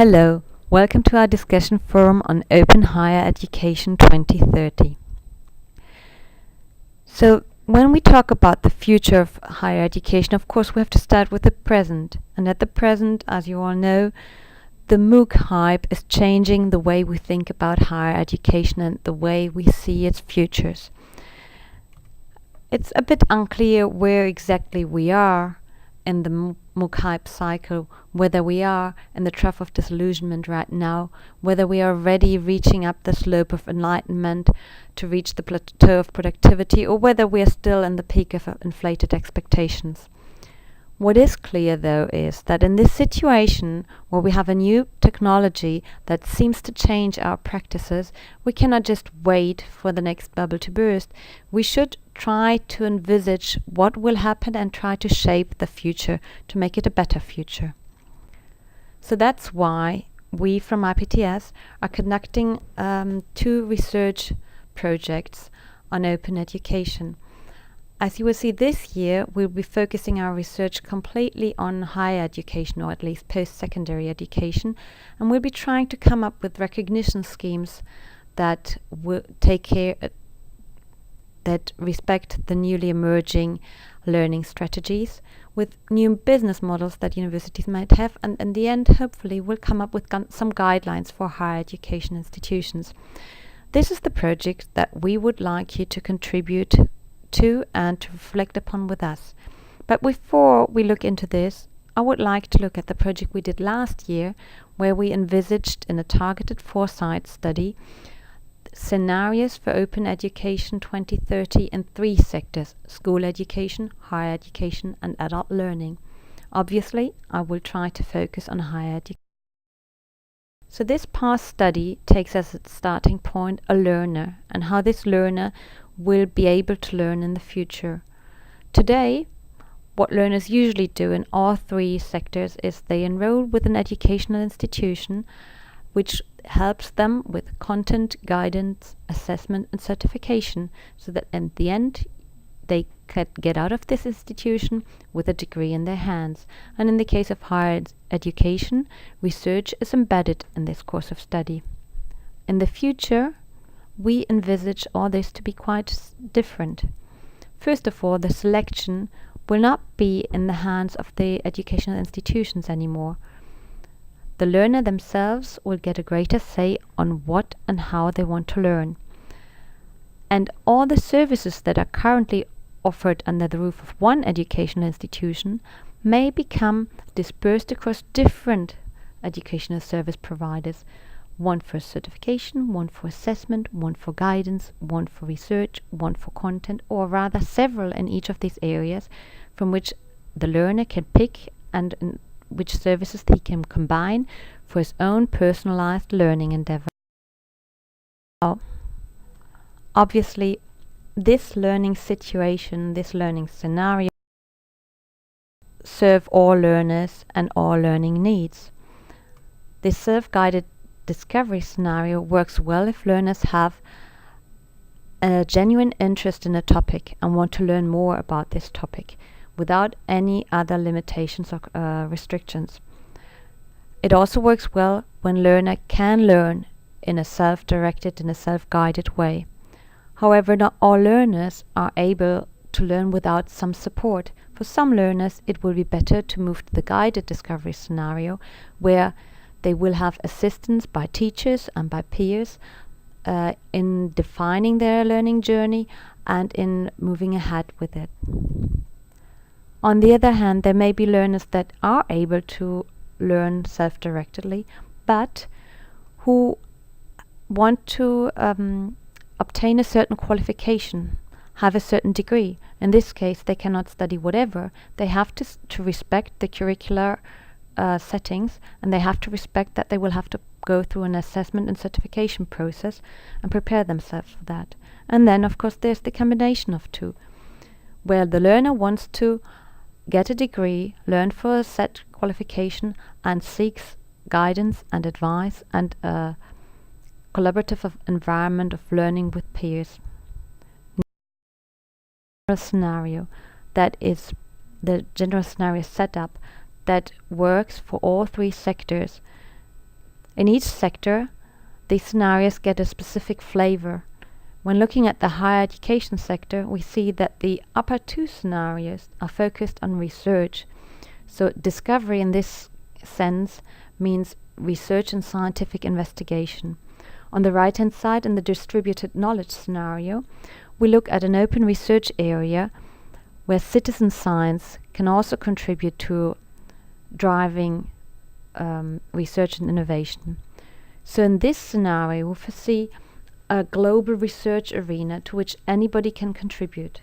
Hello, welcome to our discussion forum on Open Higher Education 2030. So, when we talk about the future of higher education, of course we have to start with the present. And at the present, as you all know, the MOOC hype is changing the way we think about higher education and the way we see its futures. It's a bit unclear where exactly we are in the MOOC hype cycle, whether we are in the trough of disillusionment right now, whether we are already reaching up the slope of enlightenment to reach the plateau of productivity, or whether we are still in the peak of inflated expectations. What is clear, though, is that in this situation where we have a new technology that seems to change our practices, we cannot just wait for the next bubble to burst. We should try to envisage what will happen and try to shape the future to make it a better future. So that's why we from IPTS are conducting 2 research projects on open education. As you will see, this year we'll be focusing our research completely on higher education, or at least post-secondary education, and we'll be trying to come up with recognition schemes that will take care that respect the newly emerging learning strategies, with new business models that universities might have, and in the end hopefully we'll come up with some guidelines for higher education institutions. This is the project that we would like you to contribute to and to reflect upon with us. But before we look into this, I would like to look at the project we did last year, where we envisaged in a targeted foresight study scenarios for open education 2030 in 3 sectors: school education, higher education and adult learning. Obviously, I will try to focus on higher education. So this past study takes as its starting point a learner and how this learner will be able to learn in the future. Today, what learners usually do in all 3 sectors is they enroll with an educational institution which helps them with content, guidance, assessment and certification, so that in the end they can get out of this institution with a degree in their hands. And in the case of higher education, research is embedded in this course of study. In the future, we envisage all this to be quite different. First of all, the selection will not be in the hands of the educational institutions anymore. The learner themselves will get a greater say on what and how they want to learn. And all the services that are currently offered under the roof of one educational institution may become dispersed across different educational service providers. One for certification, one for assessment, one for guidance, one for research, one for content, or rather several in each of these areas from which the learner can pick and which services he can combine for his own personalized learning endeavor. Now, obviously, this learning situation, this learning scenario serve all learners and all learning needs. This self-guided discovery scenario works well if learners have a genuine interest in a topic and want to learn more about this topic without any other limitations or restrictions. It also works well when learner can learn in a self-directed, in a self-guided way. However, not all learners are able to learn without some support. For some learners, it will be better to move to the guided discovery scenario, where they will have assistance by teachers and by peers in defining their learning journey and in moving ahead with it. On the other hand, there may be learners that are able to learn self-directedly, but who want to obtain a certain qualification, have a certain degree. In this case, they cannot study whatever. They have to respect the curricular settings, and they have to respect that they will have to go through an assessment and certification process and prepare themselves for that. And then, of course, there's the combination of 2, where the learner wants to get a degree, learn for a set qualification, and seeks guidance and advice and a collaborative environment of learning with peers. Scenario that is the general scenario setup that works for all 3 sectors In each sector, these scenarios get a specific flavor. When looking at the higher education sector, we see that the upper two scenarios are focused on research. So discovery in this sense means research and scientific investigation. On the right-hand side, in the distributed knowledge scenario, we look at an open research area where citizen science can also contribute to driving research and innovation. So in this scenario, we foresee a global research arena to which anybody can contribute.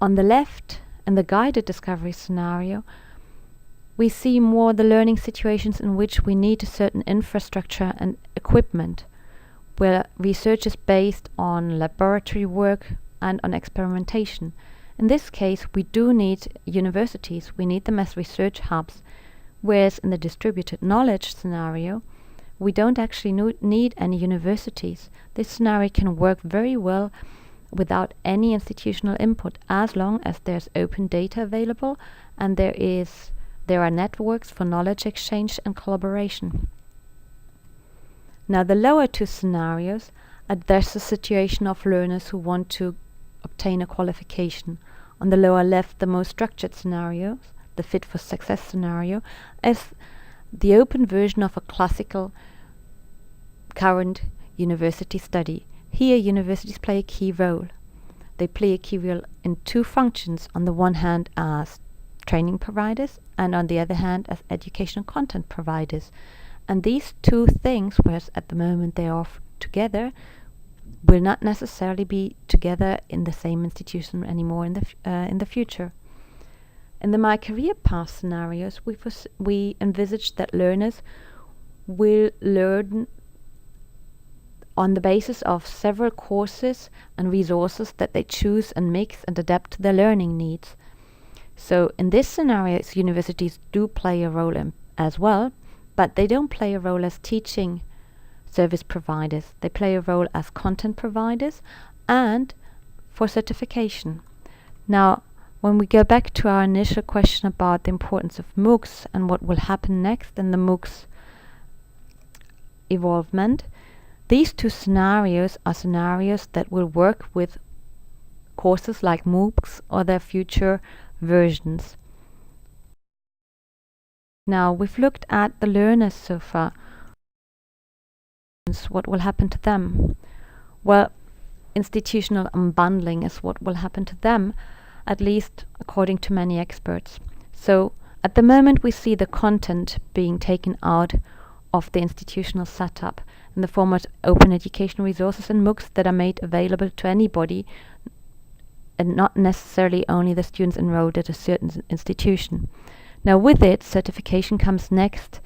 On the left, in the guided discovery scenario, we see more the learning situations in which we need a certain infrastructure and equipment, where research is based on laboratory work and on experimentation. In this case, we do need universities, we need them as research hubs, whereas in the distributed knowledge scenario, we don't actually need any universities. This scenario can work very well without any institutional input, as long as there's open data available and there are networks for knowledge exchange and collaboration. Now, the lower two scenarios address the situation of learners who want to obtain a qualification. On the lower left, the most structured scenarios, the fit for success scenario, is the open version of a classical current university study. Here, universities play a key role. They play a key role in two functions. On the one hand, as training providers, and on the other hand, as educational content providers. And these two things, whereas at the moment they are together, will not necessarily be together in the same institution anymore in the future. In the My Career Path scenarios, we envisage that learners will learn on the basis of several courses and resources that they choose and mix and adapt to their learning needs. So in this scenario, universities do play a role as well, but they don't play a role as teaching service providers. They play a role as content providers and for certification. Now, when we go back to our initial question about the importance of MOOCs and what will happen next in the MOOCs evolvement, these two scenarios are scenarios that will work with courses like MOOCs or their future versions. Now, we've looked at the learners so far. What will happen to them? Well, institutional unbundling is what will happen to them, at least according to many experts. So at the moment we see the content being taken out of the institutional setup in the form of open educational resources and MOOCs that are made available to anybody and not necessarily only the students enrolled at a certain institution. Now with it, certification comes next.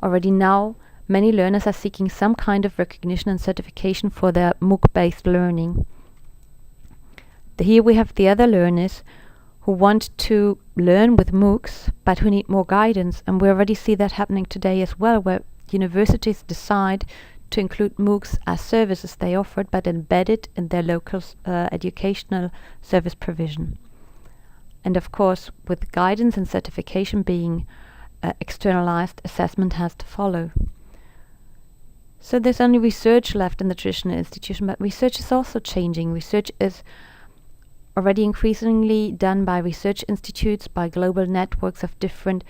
Already now, many learners are seeking some kind of recognition and certification for their MOOC-based learning. Here we have the other learners who want to learn with MOOCs, but who need more guidance, and we already see that happening today as well, where universities decide to include MOOCs as services they offered, but embed it in their local educational service provision. And of course, with guidance and certification being externalized, assessment has to follow. So there's only research left in the traditional institution, but research is also changing. Research is already increasingly done by research institutes, by global networks of different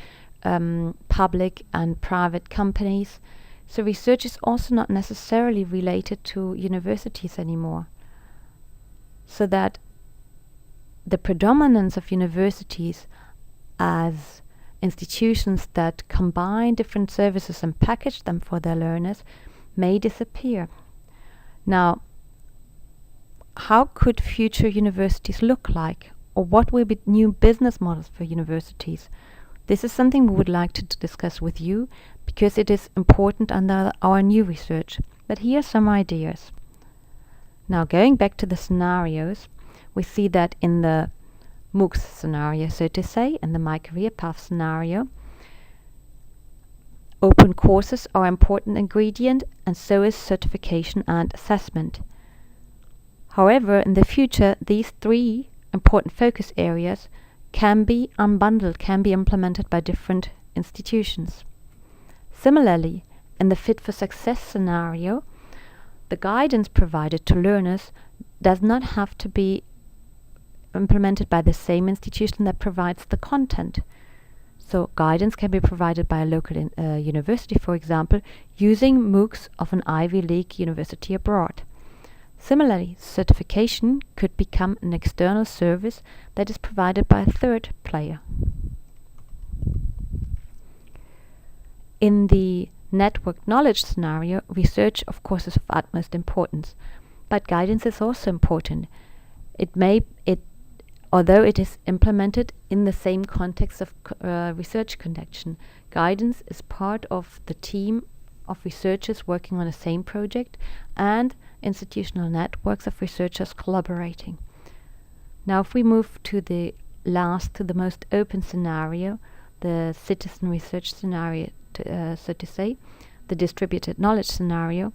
public and private companies. So research is also not necessarily related to universities anymore. So that the predominance of universities as institutions that combine different services and package them for their learners may disappear. Now, how could future universities look like? Or what will be new business models for universities? This is something we would like to discuss with you because it is important under our new research. But here are some ideas. Now, going back to the scenarios, we see that in the MOOCs scenario, so to say, in the My Career Path scenario, open courses are an important ingredient, and so is certification and assessment. However, in the future, these three important focus areas can be unbundled, can be implemented by different institutions. Similarly, in the Fit for Success scenario, the guidance provided to learners does not have to be implemented by the same institution that provides the content. So guidance can be provided by a local university, for example, using MOOCs of an Ivy League university abroad. Similarly, certification could become an external service that is provided by a third player. In the networked knowledge scenario, research of course is of utmost importance, but guidance is also important. Although it is implemented in the same context of research conduction, guidance is part of the team of researchers working on the same project and institutional networks of researchers collaborating. Now, if we move to the most open scenario, the citizen research scenario, so to say, the distributed knowledge scenario,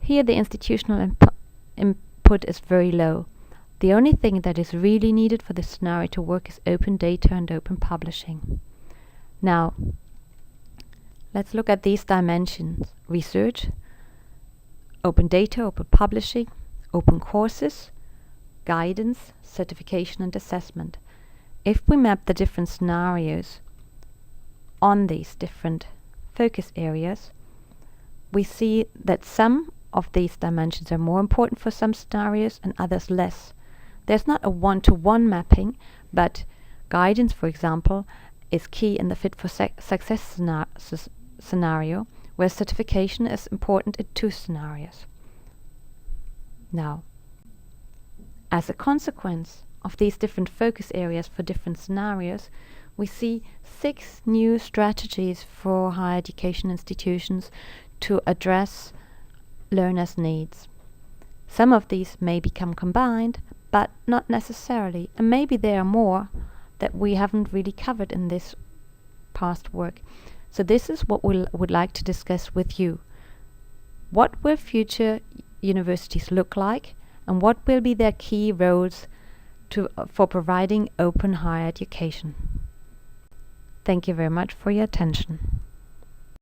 here the institutional input is very low. The only thing that is really needed for this scenario to work is open data and open publishing. Now, let's look at these dimensions: research, open data, open publishing, open courses, guidance, certification and assessment. If we map the different scenarios on these different focus areas, we see that some of these dimensions are more important for some scenarios and others less. There's not a one-to-one mapping, but guidance, for example, is key in the Fit for Success scenario, where certification is important in 2 scenarios. Now, as a consequence of these different focus areas for different scenarios, we see 6 new strategies for higher education institutions to address learners' needs. Some of these may become combined, but not necessarily, and maybe there are more that we haven't really covered in this past work. So this is what we would like to discuss with you. What will future universities look like, and what will be their key roles for providing open higher education? Thank you very much for your attention.